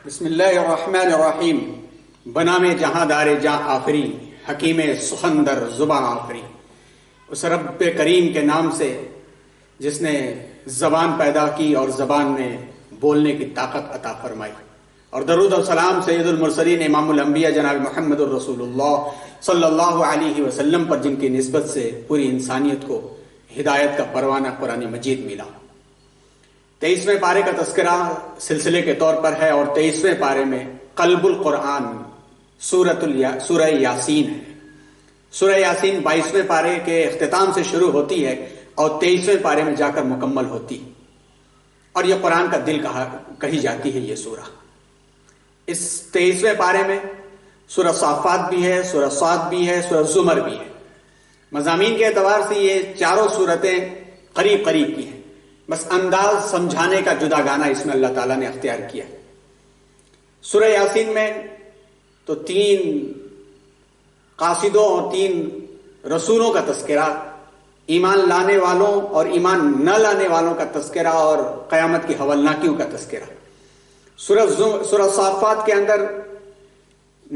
بسم اللہ الرحمن الرحیم، بنام جہاں دار جہاں آفری، حکیم سخندر زباں آفری۔ اس رب کریم کے نام سے جس نے زبان پیدا کی اور زبان میں بولنے کی طاقت عطا فرمائی، اور درود و سلام سید المرسلین امام الانبیاء جناب محمد الرسول اللہ صلی اللہ علیہ وسلم پر، جن کی نسبت سے پوری انسانیت کو ہدایت کا پروانہ قرآن مجید ملا۔ 23ویں پارے کا تذکرہ سلسلے کے طور پر ہے، اور 23ویں پارے میں قلب القرآن سورہ یاسین ہے۔ سورہ یاسین 22ویں پارے کے اختتام سے شروع ہوتی ہے اور 23ویں پارے میں جا کر مکمل ہوتی، اور یہ قرآن کا دل کہی جاتی ہے یہ سورہ۔ اس 23ویں پارے میں سورہ صافات بھی ہے، سورہ صاد بھی ہے، سورہ زمر بھی ہے۔ مضامین کے اعتبار سے یہ چاروں صورتیں قریب قریب کی ہیں، بس انداز سمجھانے کا جدا گانا اس میں اللہ تعالیٰ نے اختیار کیا۔ سورہ یاسین میں تو 3 قاصدوں اور 3 رسولوں کا تذکرہ، ایمان لانے والوں اور ایمان نہ لانے والوں کا تذکرہ، اور قیامت کی ہولناکیوں کا تذکرہ۔ سورہ صافات کے اندر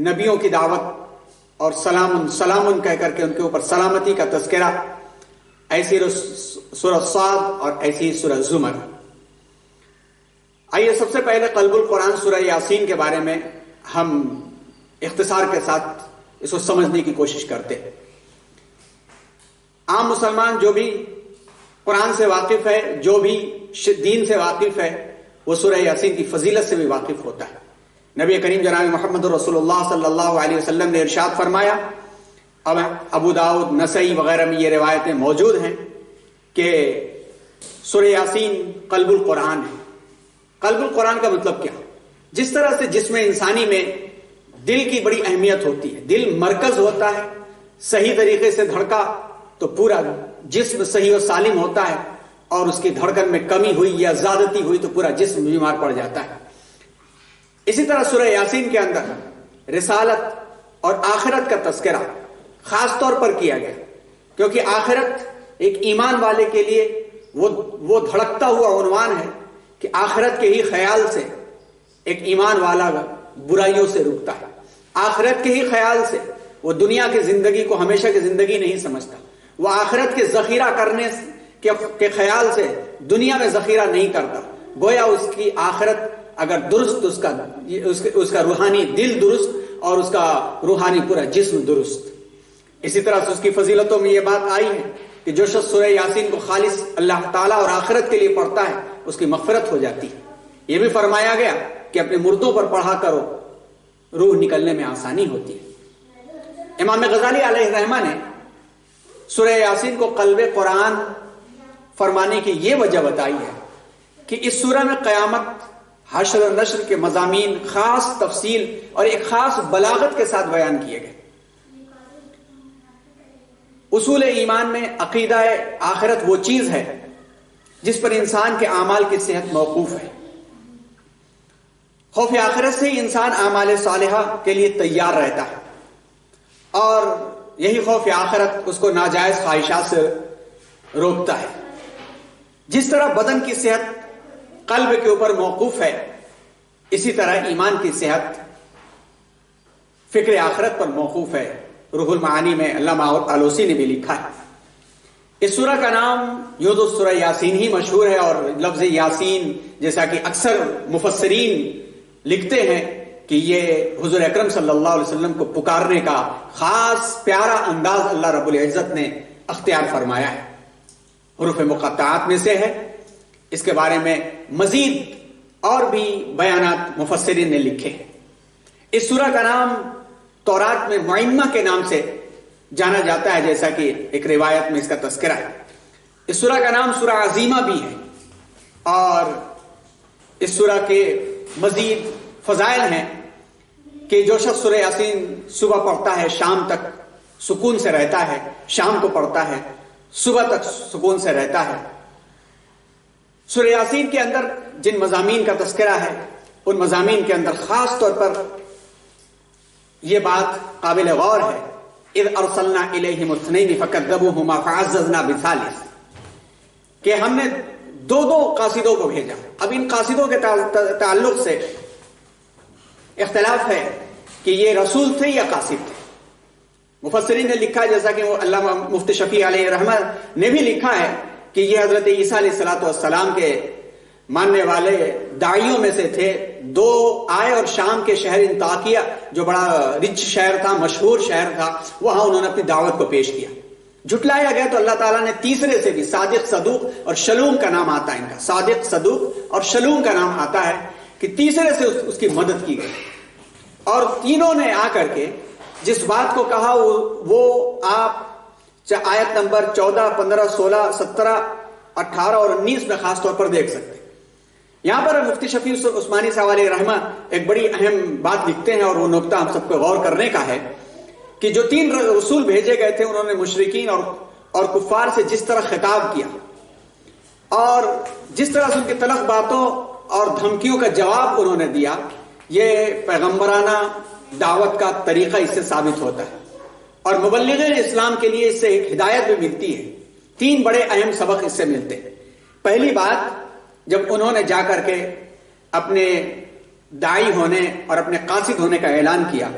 نبیوں کی دعوت اور سلام کہہ کر کے ان کے اوپر سلامتی کا تذکرہ، ایسی سورہ صاد اور ایسی سورہ زمر۔ آئیے سب سے پہلے قلب القرآن سورہ یاسین کے بارے میں ہم اختصار کے ساتھ اس کو سمجھنے کی کوشش کرتے ہیں۔ عام مسلمان جو بھی قرآن سے واقف ہے، جو بھی دین سے واقف ہے، وہ سورہ یاسین کی فضیلت سے بھی واقف ہوتا ہے۔ نبی کریم جناب محمد رسول اللہ صلی اللہ علیہ وسلم نے ارشاد فرمایا، اب ابو داؤد، نسائی وغیرہ میں یہ روایتیں موجود ہیں کہ سورہ یاسین قلب القرآن ہے۔ قلب القرآن کا مطلب کیا؟ جس طرح سے جسم انسانی میں دل کی بڑی اہمیت ہوتی ہے، دل مرکز ہوتا ہے، صحیح طریقے سے دھڑکا تو پورا جسم صحیح و سالم ہوتا ہے، اور اس کی دھڑکن میں کمی ہوئی یا زیادتی ہوئی تو پورا جسم بیمار پڑ جاتا ہے۔ اسی طرح سورہ یاسین کے اندر رسالت اور آخرت کا تذکرہ خاص طور پر کیا گیا، کیونکہ آخرت ایک ایمان والے کے لیے وہ دھڑکتا ہوا عنوان ہے کہ آخرت کے ہی خیال سے ایک ایمان والا برائیوں سے رکتا ہے۔ آخرت کے ہی خیال سے وہ دنیا کی زندگی کو ہمیشہ کی زندگی نہیں سمجھتا، وہ آخرت کے ذخیرہ کرنے کے خیال سے دنیا میں ذخیرہ نہیں کرتا۔ گویا اس کی آخرت اگر درست، اس کا روحانی دل درست اور اس کا روحانی پورا جسم درست۔ اسی طرح سے اس کی فضیلتوں میں یہ بات آئی ہے کہ جو شخص سورہ یاسین کو خالص اللہ تعالیٰ اور آخرت کے لیے پڑھتا ہے، اس کی مغفرت ہو جاتی ہے۔ یہ بھی فرمایا گیا کہ اپنے مردوں پر پڑھا کرو، روح نکلنے میں آسانی ہوتی ہے۔ امام غزالی علیہ الرحمہ نے سورہ یاسین کو قلب قرآن فرمانے کی یہ وجہ بتائی ہے کہ اس سورہ میں قیامت، حشر و نشر کے مضامین خاص تفصیل اور ایک خاص بلاغت کے ساتھ بیان کیے گئے۔ اصول ایمان میں عقیدہ آخرت وہ چیز ہے جس پر انسان کے اعمال کی صحت موقوف ہے۔ خوف آخرت سے ہی انسان اعمال صالحہ کے لیے تیار رہتا ہے، اور یہی خوف آخرت اس کو ناجائز خواہشات سے روکتا ہے۔ جس طرح بدن کی صحت قلب کے اوپر موقوف ہے، اسی طرح ایمان کی صحت فکر آخرت پر موقوف ہے۔ روح المعانی میں علامہ آلوسی نے بھی لکھا ہے۔ اس سورہ کا نام یوں تو سورہ یاسین ہی مشہور ہے، اور لفظ یاسین جیسا کہ اکثر مفسرین لکھتے ہیں کہ یہ حضور اکرم صلی اللہ علیہ وسلم کو پکارنے کا خاص پیارا انداز اللہ رب العزت نے اختیار فرمایا ہے، حروف مقطعات میں سے ہے۔ اس کے بارے میں مزید اور بھی بیانات مفسرین نے لکھے ہیں۔ اس سورہ کا نام تورات میں معینہ کے نام سے جانا جاتا ہے، جیسا کہ ایک روایت میں اس کا تذکرہ ہے۔ اس سورہ کا نام سورہ عظیمہ بھی ہے، اور اس سورہ کے مزید فضائل ہیں کہ جو شخص سورہ یاسین صبح پڑھتا ہے شام تک سکون سے رہتا ہے، شام کو پڑھتا ہے صبح تک سکون سے رہتا ہے۔ سورہ یاسین کے اندر جن مضامین کا تذکرہ ہے، ان مضامین کے اندر خاص طور پر یہ بات قابل غور ہے، اذ ارسلنا الیہم اثنین فکذبوہما فعززنا بثالث، کہ ہم نے 2 قاصدوں کو بھیجا۔ اب ان قاصدوں کے تعلق سے اختلاف ہے کہ یہ رسول تھے یا قاصد تھے. مفسرین نے لکھا ہے، جیسا کہ وہ علامہ مفتی شفیع علیہ رحمت نے بھی لکھا ہے کہ یہ حضرت عیسیٰ علیہ السلام کے ماننے والے داعیوں میں سے تھے. 2 آئے اور شام کے شہر انطاکیہ جو بڑا رچ شہر تھا، مشہور شہر تھا، وہاں انہوں نے اپنی دعوت کو پیش کیا. جھٹلایا گیا تو اللہ تعالیٰ نے تیسرے سے بھی صادق، صدوق اور شلوم کا نام آتا ہے ان کا، صادق، صدوق اور شلوم کا نام آتا ہے کہ تیسرے سے اس کی مدد کی گئی. اور تینوں نے آ کر کے جس بات کو کہا وہ آپ آیت نمبر 14، 15، 16، 17، 18 اور 19 میں خاص طور پر دیکھ سکتے ہیں. یہاں پر مفتی شفیع عثمانی صاحب علیہ رحمہ ایک بڑی اہم بات لکھتے ہیں، اور وہ نقطہ ہم سب کو غور کرنے کا ہے کہ جو 3 رسول بھیجے گئے تھے انہوں نے مشرکین اور کفار سے جس طرح خطاب کیا اور جس طرح سے ان کی تلخ باتوں اور دھمکیوں کا جواب انہوں نے دیا، یہ پیغمبرانہ دعوت کا طریقہ اس سے ثابت ہوتا ہے. اور مبلغین اسلام کے لیے اس سے ایک ہدایت بھی ملتی ہے. 3 بڑے اہم سبق اس سے ملتے ہیں. پہلی بات، جب انہوں نے جا کر کے اپنے داعی ہونے اور اپنے قاصد ہونے کا اعلان کیا،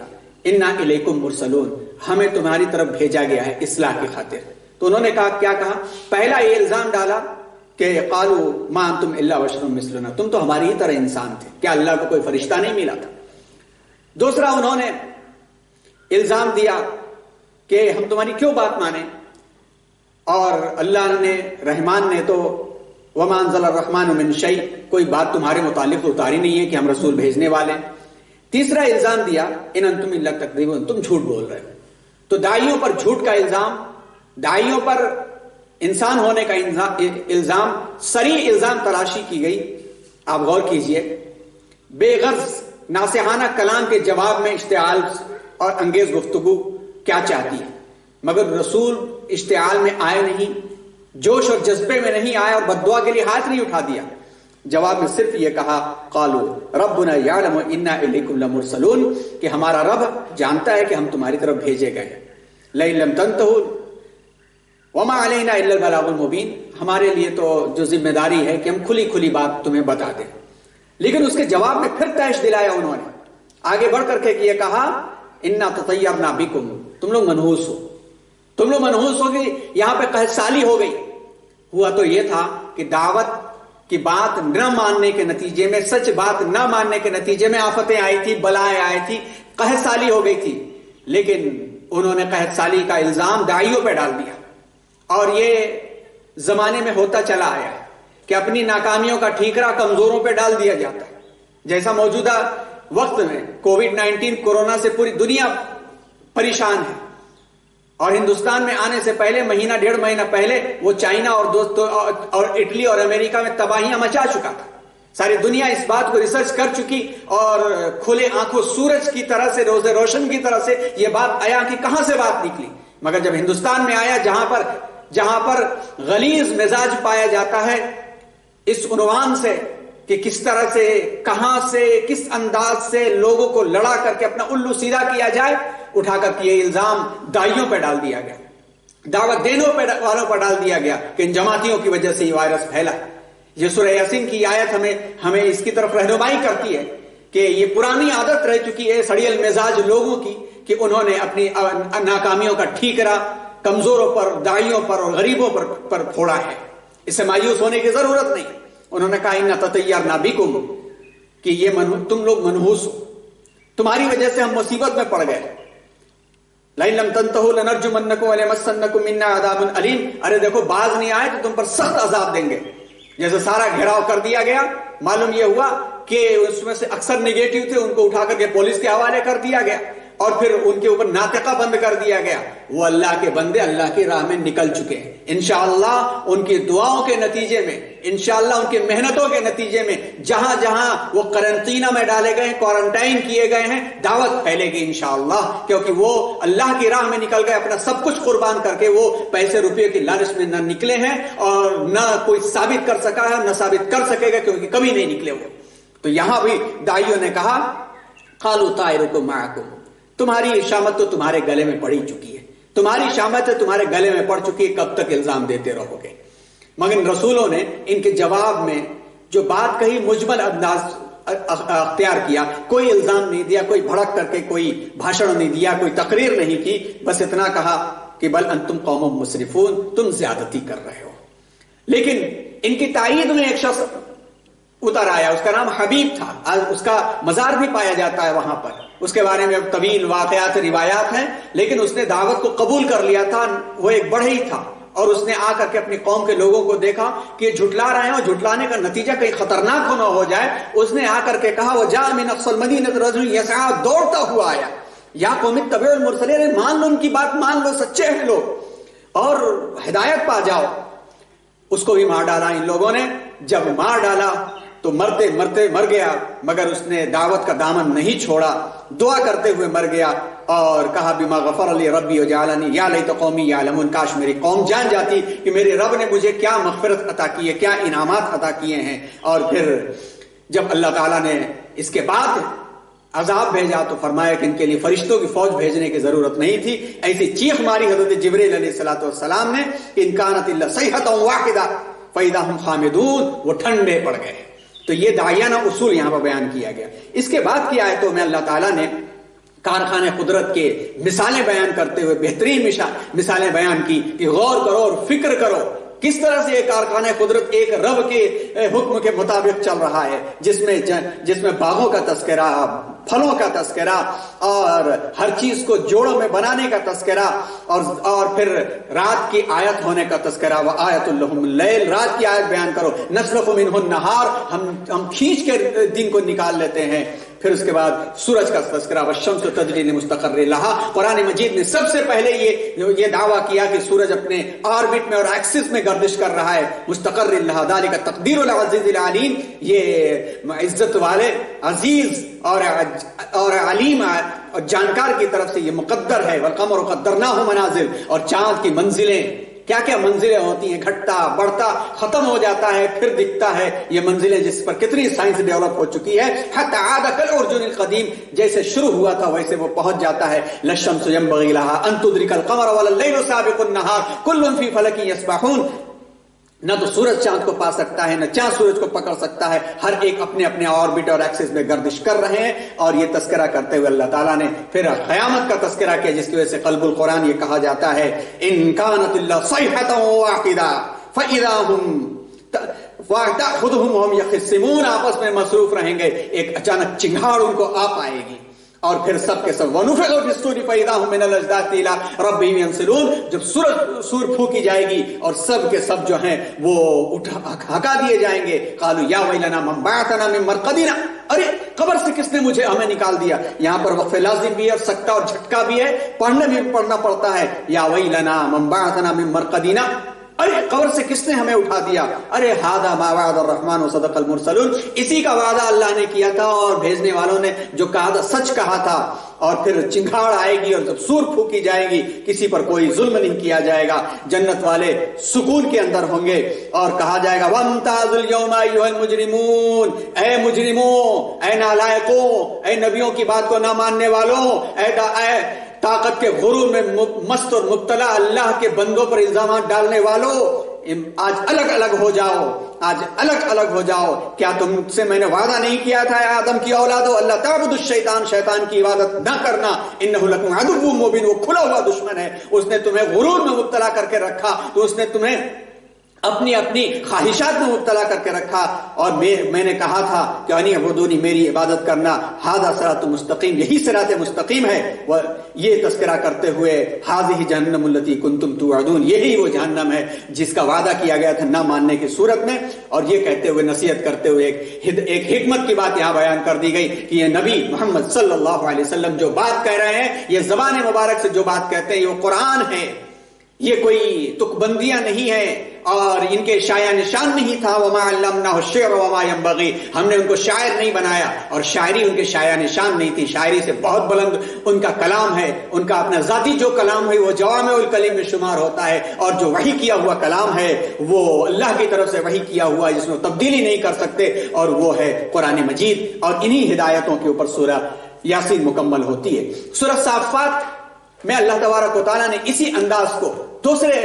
انا الیکم مرسلون، ہمیں تمہاری طرف بھیجا گیا ہے اصلاح کی خاطر، تو انہوں نے کیا کہا؟ پہلا یہ الزام ڈالا کہ قالوا ما انتم الا بشر مثلنا، تم تو ہماری ہی طرح انسان تھے، کیا اللہ کو کوئی فرشتہ نہیں ملا تھا؟ دوسرا انہوں نے الزام دیا کہ ہم تمہاری کیوں بات مانیں، اور اللہ نے، رحمان نے تو وما انزل الرحمن من شیء، کوئی بات تمہارے متعلق اتاری نہیں ہے کہ ہم رسول بھیجنے والے. تیسرا الزام دیا ان انتم الا تکذبون، تم جھوٹ بول رہے ہو. تو داعیوں پر جھوٹ کا الزام، داعیوں پر انسان ہونے کا الزام، صریح الزام تلاشی کی گئی. آپ غور کیجئے، بے غرض ناصحانہ کلام کے جواب میں اشتعال اور انگیز گفتگو کیا چاہتی ہے، مگر رسول اشتعال میں آئے نہیں، جوش اور جذبے میں نہیں آئے اور بددعا کے لیے ہاتھ نہیں اٹھا دیا. جواب میں صرف یہ کہا قالوا ربنا یعلم انا الیکم لمرسلون، کہ ہمارا رب جانتا ہے کہ ہم تمہاری طرف بھیجے گئے. لئن لم تنتہوا وما علینا الا البلاغ المبین، ہمارے لیے تو جو ذمہ داری ہے کہ ہم کھلی کھلی بات تمہیں بتا دیں. لیکن اس کے جواب میں پھر تیش دلایا انہوں نے، آگے بڑھ کر کے یہ کہا انا تطیرنا بکم، تم لوگ منحوس ہو، تم لوگ منحوس ہو گئی. یہاں پہ قحط سالی ہو گئی. ہوا تو یہ تھا کہ دعوت کی بات نہ ماننے کے نتیجے میں، سچ بات نہ ماننے کے نتیجے میں آفتیں آئی تھی، بلائیں آئی تھی، قحط سالی ہو گئی تھی. لیکن انہوں نے قحط سالی کا الزام داعیوں پہ ڈال دیا، اور یہ زمانے میں ہوتا چلا آیا ہے کہ اپنی ناکامیوں کا ٹھیکرا کمزوروں پہ ڈال دیا جاتا ہے. جیسا موجودہ وقت میں کووڈ-19 کورونا سے پوری دنیا پریشان ہے، اور ہندوستان میں آنے سے پہلے مہینہ 1.5 مہینہ پہلے وہ چائنا اور اٹلی اور امریکہ میں تباہیاں مچا چکا تھا. ساری دنیا اس بات کو ریسرچ کر چکی اور کھلے آنکھوں سورج کی طرح سے، روز روشن کی طرح سے یہ بات آیا کہ کہاں سے بات نکلی. مگر جب ہندوستان میں آیا، جہاں پر غلیظ مزاج پایا جاتا ہے، اس عنوان سے کہ کس طرح سے، کہاں سے، کس انداز سے لوگوں کو لڑا کر کے اپنا الو سیدھا کیا جائے، اٹھا کر کے یہ الزام داعیوں پہ ڈال دیا گیا، دعوت دینے والوں پر ڈال دیا گیا کہ ان جماعتیوں کی وجہ سے یہ وائرس پھیلا. یہ سورہ یاسین کی آیت ہمیں اس کی طرف رہنمائی کرتی ہے کہ یہ پرانی عادت رہ چکی ہے سڑیل مزاج لوگوں کی کہ انہوں نے اپنی ناکامیوں کا ٹھیکرا کمزوروں پر، داعیوں پر اور غریبوں پر پھوڑا ہے. اس سے مایوس ہونے کی ضرورت نہیں. انہوں نے کہا انا تطیرنا بکم، کہ یہ تم لوگ منحوس ہو، تمہاری وجہ سے ہم مصیبت میں پڑ گئے. لئن لم تنتہوا لنرجمنکم ولمسنکم منا عذاب علیم، ارے دیکھو باز نہیں آئے تو تم پر سخت عذاب دیں گے. جیسے سارا گھیراؤ کر دیا گیا، معلوم یہ ہوا کہ اس میں سے اکثر نگیٹو تھے، ان کو اٹھا کر کے پولیس کے حوالے کر دیا گیا، اور پھر ان کے اوپر ناطقہ بند کر دیا گیا. وہ اللہ کے بندے اللہ کی راہ میں نکل چکے ہیں. انشاءاللہ ان کی دعاؤں کے نتیجے میں، انشاءاللہ ان کی محنتوں کے نتیجے میں، جہاں جہاں وہ قرنطینہ میں ڈالے گئے ہیں، کوارنٹائن کیے گئے ہیں، دعوت پھیلے گی انشاءاللہ. کیونکہ وہ اللہ کی راہ میں نکل گئے، اپنا سب کچھ قربان کر کے. وہ پیسے روپے کی لالچ میں نہ نکلے ہیں، اور نہ کوئی ثابت کر سکا ہے، نہ ثابت کر سکے گا، کیونکہ کبھی نہیں نکلے ہوئے. تو یہاں بھی داعیوں نے کہا قالوا طائرکم معکم، تمہاری شامت تو تمہارے گلے میں پڑی چکی ہے، تمہاری شامت تمہارے گلے میں پڑ چکی ہے، کب تک الزام دیتے رہو گے. مگر رسولوں نے ان کے جواب میں جو بات کہی مجمل اختیار کیا، کوئی الزام نہیں دیا، کوئی بھڑک کر کے کوئی بھاشن نہیں دیا، کوئی تقریر نہیں کی، بس اتنا کہا کہ بل انتم قوم مسرفون، تم زیادتی کر رہے ہو۔ لیکن ان کی تائید میں ایک شخص اتر آیا، اس کا نام حبیب تھا، اس کا مزار بھی پایا جاتا ہے وہاں پر، اس کے بارے میں طویل واقعات روایات ہیں، لیکن اس نے دعوت کو قبول کر لیا تھا۔ وہ ایک بڑھئی تھا اور اس نے آ کر کے اپنی قوم کے لوگوں کو دیکھا کہ جھٹلا رہے ہیں اور جھٹلانے کا نتیجہ کہیں خطرناک نہ ہو جائے، اس نے آ کر کے کہا وجاء من اقصى المدینۃ رجل یسعى، دوڑتا ہوا آیا، یا قوم اتبعوا المرسلین، مان لو ان کی بات، مان لو سچے ہیں لوگ اور ہدایت پا جاؤ۔ اس کو بھی مار ڈالا ان لوگوں نے، جب مار ڈالا تو مرتے مرتے مر گیا، مگر اس نے دعوت کا دامن نہیں چھوڑا، دعا کرتے ہوئے مر گیا اور کہا بما غفر لی ربی وجعلنی یا لیت قومی یعلمون، کاش میری قوم جان جاتی کہ میرے رب نے مجھے کیا مغفرت عطا کی ہے، کیا انعامات عطا کیے ہیں۔ اور پھر جب اللہ تعالیٰ نے اس کے بعد عذاب بھیجا تو فرمایا کہ ان کے لیے فرشتوں کی فوج بھیجنے کی ضرورت نہیں تھی۔ ایسی چیخ ماری حضرت جبریل علیہ الصلوۃ والسلام نے کہ ان کانت الا صیحۃ واحدہ فاذا هم خامدون، وہ ٹھنڈے پڑ گئے۔ تو یہ داعیانہ اصول یہاں پر بیان کیا گیا۔ اس کے بعد کی آیتوں میں اللہ تعالیٰ نے کارخانے قدرت کے مثالیں بیان کرتے ہوئے بہترین مثالیں بیان کی کہ غور کرو اور فکر کرو کس طرح سے یہ کارخانہ قدرت ایک رب کے حکم کے مطابق چل رہا ہے، جس میں باغوں کا تذکرہ، پھلوں کا تذکرہ اور ہر چیز کو جوڑوں میں بنانے کا تذکرہ، اور پھر رات کی آیت ہونے کا تذکرہ، وآیۃ لہم اللیل، رات کی آیت بیان کرو، نسلخ منہ النہار، ہم کھینچ کے دن کو نکال لیتے ہیں۔ پھر اس کے بعد سورج کا تذکرہ، والشمس تجری لمستقر لہا۔ قرآن مجید نے سب سے پہلے یہ دعویٰ کیا کہ سورج اپنے آربٹ میں اور ایکسس میں گردش کر رہا ہے، مستقر لہا، ذالک تقدیر العزیز العلیم، یہ عزت والے عزیز اور علیم اور جانکار کی طرف سے یہ مقدر ہے۔ والقمر قدرناہ منازل، اور چاند کی منزلیں، کیا کیا منزلیں ہوتی ہیں، گھٹتا بڑھتا ختم ہو جاتا ہے پھر دکھتا ہے، یہ منزلیں جس پر کتنی سائنس ڈیولپ ہو چکی ہے، حتی عاد کالعرجون القدیم، جیسے شروع ہوا تھا ویسے وہ پہنچ جاتا ہے۔ للشمس ينبغي لها ان تدرك القمر ولا الليل سابق النهار كل في فلك يسبحون، نہ تو سورج چاند کو پا سکتا ہے، نہ چاند سورج کو پکڑ سکتا ہے، ہر ایک اپنے اپنے آربٹ اور ایکسس میں گردش کر رہے ہیں۔ اور یہ تذکرہ کرتے ہوئے اللہ تعالیٰ نے پھر قیامت کا تذکرہ کیا، جس کی وجہ سے قلب القرآن یہ کہا جاتا ہے ان کانت الا صیحۃ واحدہ فاذا هم تأخذهم وهم يخصمون، آپس میں مصروف رہیں گے، ایک اچانک چنگھاڑ ان کو آ پائے گی، اور پھر سب کے سب ونفخ فی الصور فاذا هم من الاجداث الى ربهم ينسلون، جب سور پھونکی جائے گی اور سب کے سب جو ہیں وہ ہکا دیے جائیں گے، قالوا یا ویلنا من بعثنا من مرقدنا، ارے قبر سے کس نے ہمیں نکال دیا۔ یہاں پر وقف لازم بھی ہے، سکتہ اور جھٹکا بھی ہے، پڑھنا پڑتا ہے، یا ویلنا من بعثنا من مرقدنا، ارے قبر سے کس نے ہمیں اٹھا دیا، ارے ھذا ما وعد الرحمن وصدق المرسلون، اسی کا وعدہ اللہ نے کیا تھا اور بھیجنے والوں نے جو کہا تھا سچ کہا تھا۔ اور پھر چنگھاڑ آئے گی اور جب سور پھونکی جائے گی، کسی پر کوئی ظلم نہیں کیا جائے گا، جنت والے سکون کے اندر ہوں گے، اور کہا جائے گا وامتازوا اليوم ایھا المجرمون، اے مجرموں، اے نالائقوں، اے نبیوں کی بات کو نہ ماننے والوں، اے طاقت کے غرور میں مست اور مبتلا اللہ کے بندوں پر الزامات ڈالنے والوں، آج الگ الگ ہو جاؤ، آج الگ الگ ہو جاؤ۔ کیا تم سے میں نے وعدہ نہیں کیا تھا اے آدم کی اولادو، اللہ تعبد الشیطان، شیطان کی عبادت نہ کرنا، انہ لکم عدو مبین، وہ کھلا ہوا دشمن ہے، اس نے تمہیں غرور میں مبتلا کر کے رکھا، تو اس نے تمہیں اپنی خواہشات میں مبتلا کر کے رکھا، اور میں نے کہا تھا کہ انی عبدونی، میری عبادت کرنا، ھذا صراط مستقیم، یہی صراط مستقیم ہے۔ یہ تذکرہ کرتے ہوئے ھذہ جہنم التی کنتم توعدون، یہی وہ جہنم ہے جس کا وعدہ کیا گیا تھا نہ ماننے کی صورت میں۔ اور یہ کہتے ہوئے نصیحت کرتے ہوئے ایک حکمت کی بات یہاں بیان کر دی گئی کہ یہ نبی محمد صلی اللہ علیہ وسلم جو بات کہہ رہے ہیں، یہ زبان مبارک سے جو بات کہتے ہیں، یہ قرآن ہے، یہ کوئی تک بندیاں نہیں ہے اور ان کے شاعر نشان نہیں تھا۔ وما علمناه الشعر وما ينبغي، ہم نے ان کو شاعر نہیں بنایا اور شاعری ان کے شاعر نشان نہیں تھی، شاعری سے بہت بلند ان کا کلام ہے، ان کا اپنا ذاتی جو کلام ہے وہ جوامع الکلم میں شمار ہوتا ہے، اور جو وحی کیا ہوا کلام ہے وہ اللہ کی طرف سے وحی کیا ہوا ہے جس میں تبدیلی نہیں کر سکتے، اور وہ ہے قرآن مجید، اور انہی ہدایتوں کے اوپر سورہ یاسین مکمل ہوتی ہے۔ سورہ صافات میں اللہ تبارک و تعالیٰ نے اسی انداز کو دوسرے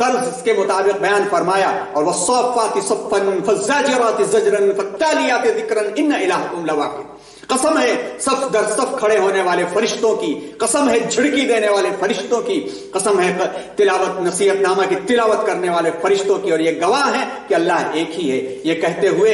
طرز کے مطابق بیان فرمایا، اور والصافات صفا فالزاجرات زجرا فالتالیات ذکرا ان الہکم لواحد۔ قسم ہے صف در صف کھڑے ہونے والے فرشتوں کی، قسم ہے جھڑکی دینے والے فرشتوں کی، قسم ہے تلاوت نصیحت نامہ کی تلاوت کرنے والے فرشتوں کی، اور یہ گواہ ہے کہ اللہ ایک ہی ہے۔ یہ کہتے ہوئے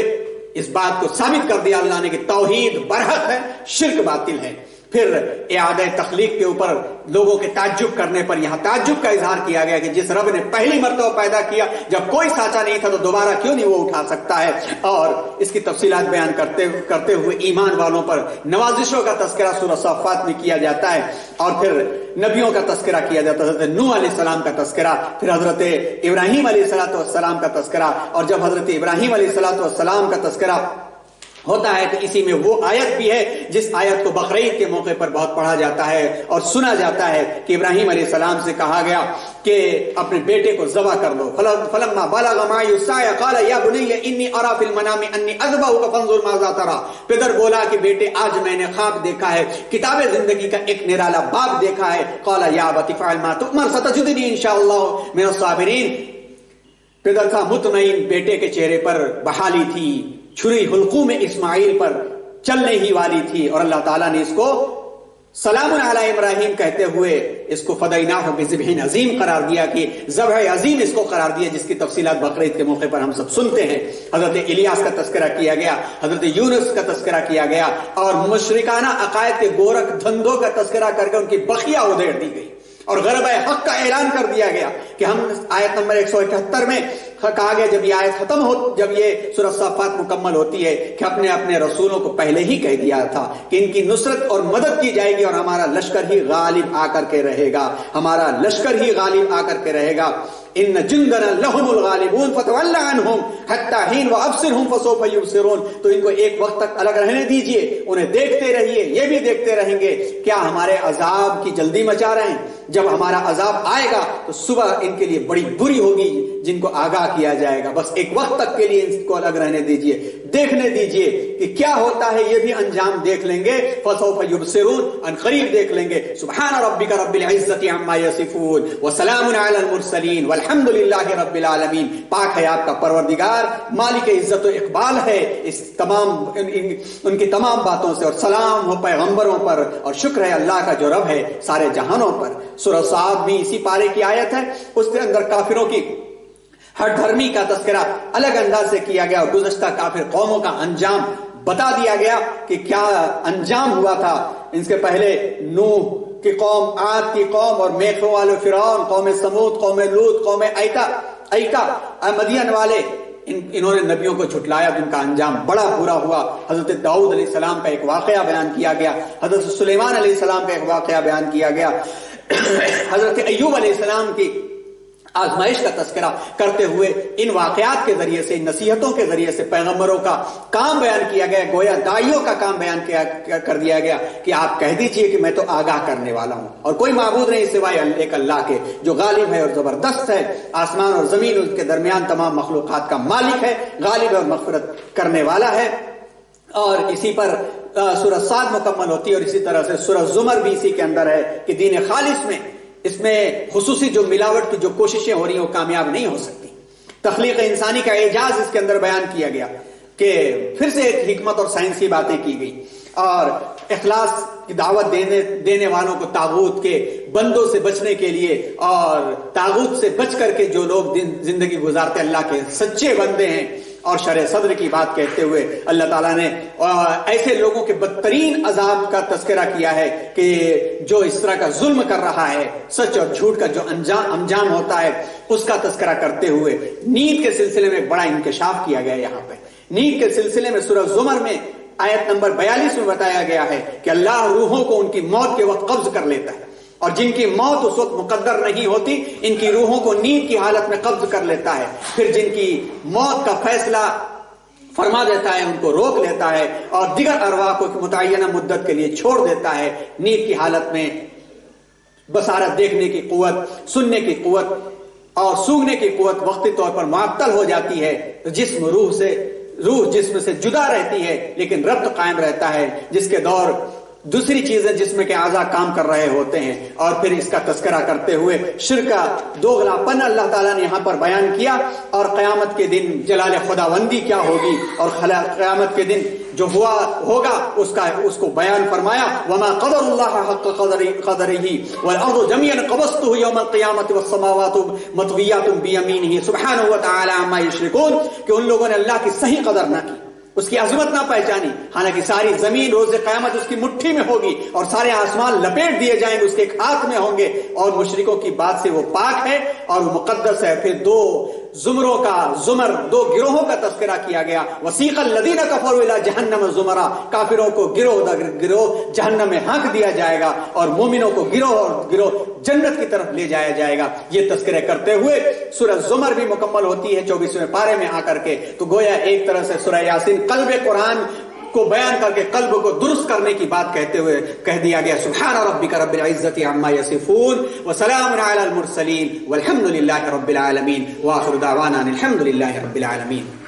اس بات کو ثابت کر دیا اللہ نے کہ توحید برحق ہے، شرک باطل ہے۔ پھر اعادہ تخلیق کے اوپر لوگوں کے تعجب کرنے پر یہاں تعجب کا اظہار کیا گیا کہ جس رب نے پہلی مرتبہ پیدا کیا جب کوئی سانچہ نہیں تھا تو دوبارہ کیوں نہیں وہ اٹھا سکتا ہے، اور اس کی تفصیلات بیان کرتے ہوئے ایمان والوں پر نوازشوں کا تذکرہ سورہ صافات میں کیا جاتا ہے، اور پھر نبیوں کا تذکرہ کیا جاتا ہے، حضرت نوح علیہ السلام کا تذکرہ، پھر حضرت ابراہیم علیہ السلام کا تذکرہ، اور جب حضرت ابراہیم علیہ السلام کا تذکرہ ہوتا ہے تو اسی میں وہ آیت بھی ہے جس آیت کو بقرعید کے موقع پر بہت پڑھا جاتا ہے اور سنا جاتا ہے کہ ابراہیم علیہ السلام سے کہا گیا کہ اپنے بیٹے کو ذبح کر دو، فلما بلغ معی السعی قال یا بنی انی ارى فی المنام انی اذبحک فانظر ماذا ترى۔ پدر بولا کہ بیٹے آج میں نے خواب دیکھا ہے، کتاب زندگی کا ایک نرالا باب دیکھا ہے۔ قال یا ابت افعل ما تؤمر ستجدنی انشاءاللہ من الصابرین۔ پدر کا مطمئن بیٹے کے چہرے پر بحالی تھی، چھری حلقوم میں اسماعیل پر چلنے ہی والی تھی، اور اللہ تعالیٰ نے اس کو سلام علی ابراہیم کہتے ہوئے اس کو فدیناہ بذبح عظیم قرار دیا، کہ ذبح عظیم اس کو قرار دیا، جس کی تفصیلات بقرعید کے موقع پر ہم سب سنتے ہیں۔ حضرت الیاس کا تذکرہ کیا گیا، حضرت یونس کا تذکرہ کیا گیا، اور مشرکانہ عقائد کے گورکھ دھندوں کا تذکرہ کر کے ان کی بخیہ ادھیڑ دی گئی، اور غلبہ حق کا اعلان کر دیا گیا کہ ہم آیت نمبر 178 میں کہا گیا جب یہ آیت ختم ہو، جب یہ سورہ صافات مکمل ہوتی ہے کہ اپنے رسولوں کو پہلے ہی کہہ دیا تھا کہ ان کی نصرت اور مدد کی جائے گی، اور ہمارا لشکر ہی غالب آ کر کے رہے گا، ہمارا لشکر ہی غالب آ کر کے رہے گا۔ ان جندنا لهم الغالبون فتول عنهم حتى حين وابصرهم فسوف يبصرون۔ تو ان کو ایک وقت تک الگ رہنے دیجئے، انہیں دیکھتے رہیے، یہ بھی دیکھتے رہیں گے کیا ہمارے عذاب کی جلدی مچا رہے ہیں۔ جب ہمارا عذاب آئے گا تو صبح ان کے لیے بڑی بری ہوگی جن کو آگاہ کیا جائے گا۔ بس ایک وقت تک کے لیے ان کو الگ رہنے دیجئے، دیکھنے دیجئے کہ کیا ہوتا ہے، یہ بھی انجام دیکھ لیں گے۔ فسوف يبصرون، ان قریب دیکھ لیں گے۔ سبحان ربک رب العزت عما یصفون وسلام علی المرسلین والحمد للہ رب العالمین۔ پاک ہے آپ کا پروردگار، مالک عزت و اقبال ہے اس تمام ان کی تمام باتوں سے، اور سلام ہو پیغمبروں پر، اور شکر ہے اللہ کا جو رب ہے سارے جہانوں پر۔ سورہ صاد بھی اسی پارے کی آیت ہے، اس کے اندر کافروں کی ہر دھرمی کا تذکرہ الگ انداز سے کیا گیا، اور گزشتہ کافر قوموں کا انجام بتا دیا گیا کہ کیا انجام ہوا تھا۔ ان سے پہلے نوح کی قوم، عاد کی قوم، اور میخوں والے فرعون، قوم سمود، قوم لوط، قوم ایکا، مدین والے، انہوں نے نبیوں کو جھٹلایا، جن کا انجام بڑا برا ہوا۔ حضرت داؤد علیہ السلام کا ایک واقعہ بیان کیا گیا، حضرت سلیمان علیہ السلام کا ایک واقعہ بیان کیا گیا، حضرت ایوب علیہ السلام کی آزمائش کا تذکرہ کرتے ہوئے ان واقعات کے ذریعے سے، ان نصیحتوں کے ذریعے سے پیغمبروں کا کام بیان کیا گیا، گویا داعیوں کا کام بیان کر دیا گیا کہ آپ کہہ دیجئے کہ میں تو آگاہ کرنے والا ہوں، اور کوئی معبود نہیں سوائے ایک اللہ کے جو غالب ہے اور زبردست ہے، آسمان اور زمین اس کے درمیان تمام مخلوقات کا مالک ہے، غالب ہے اور مغفرت کرنے والا ہے۔ اور اسی پر سورہ صاد مکمل ہوتی ہے، اور اسی طرح سے سورہ زمر بھی اسی کے اندر ہے کہ دین خالص میں اس میں خصوصی جو ملاوٹ کی جو کوششیں ہو رہی ہیں وہ کامیاب نہیں ہو سکتی۔ تخلیق انسانی کا اعجاز اس کے اندر بیان کیا گیا کہ پھر سے ایک حکمت اور سائنس کی باتیں کی گئی، اور اخلاص کی دعوت دینے والوں کو طاغوت کے بندوں سے بچنے کے لیے، اور طاغوت سے بچ کر کے جو لوگ زندگی گزارتے اللہ کے سچے بندے ہیں، اور شرع صدر کی بات کہتے ہوئے اللہ تعالیٰ نے ایسے لوگوں کے بدترین عذاب کا تذکرہ کیا ہے کہ جو اس طرح کا ظلم کر رہا ہے، سچ اور جھوٹ کا جو انجام ہوتا ہے اس کا تذکرہ کرتے ہوئے نیند کے سلسلے میں بڑا انکشاف کیا گیا۔ یہاں پہ نیند کے سلسلے میں سورہ زمر میں آیت نمبر 42 میں بتایا گیا ہے کہ اللہ روحوں کو ان کی موت کے وقت قبض کر لیتا ہے، اور جن کی موت اس وقت مقدر نہیں ہوتی ان کی روحوں کو نیند کی حالت میں قبض کر لیتا ہے، پھر جن کی موت کا فیصلہ فرما دیتا ہے ان کو روک لیتا ہے، اور دیگر ارواح کو متعینہ مدت کے لیے چھوڑ دیتا ہے۔ نیند کی حالت میں بصارت، دیکھنے کی قوت، سننے کی قوت اور سونگھنے کی قوت وقتی طور پر معطل ہو جاتی ہے، روح جسم سے جدا رہتی ہے لیکن ربط قائم رہتا ہے، جس کے دور دوسری چیز ہے جس میں کہ اعضاء کام کر رہے ہوتے ہیں، اور پھر اس کا تذکرہ کرتے ہوئے شرک کا دوغلاپن اللہ تعالیٰ نے یہاں پر بیان کیا، اور قیامت کے دن جلال خداوندی کیا ہوگی، اور قیامت کے دن جو ہوگا اس کو بیان فرمایا، وما قدر اللہ حق قدرہ والارض جميعا قبضته یوم القیامت والسماوات مطویات بیمینہ سبحانہ وتعالی عما یشرکون، کہ ان لوگوں نے اللہ کی صحیح قدر نہ کی، اس کی عظمت نہ پہچانی، حالانکہ ساری زمین روز قیامت اس کی مٹھی میں ہوگی، اور سارے آسمان لپیٹ دیے جائیں گے، اس کے ایک ہاتھ میں ہوں گے، اور مشرکوں کی بات سے وہ پاک ہے اور وہ مقدس ہے۔ پھر دو گروہوں کا تذکرہ کیا گیا، وسیق الذین کفروا الی جہنم زمرا، کافروں کو گروہ جہنم میں ہانک دیا جائے گا، اور مومنوں کو گروہ جنت کی طرف لے جایا جائے گا۔ یہ تذکرے کرتے ہوئے سورہ زمر بھی مکمل ہوتی ہے 24ویں پارے میں آ کر کے۔ تو گویا ایک طرح سے سورہ یاسین قلب قرآن کو بیان کر کے قلب کو درست کرنے کی بات کہتے ہوئے کہہ دیا گیا، سبحان ربک رب العزت عما یصفون وسلام علی المرسلین والحمد للہ رب العالمین، وآخر دعوانا الحمد للہ رب العالمین۔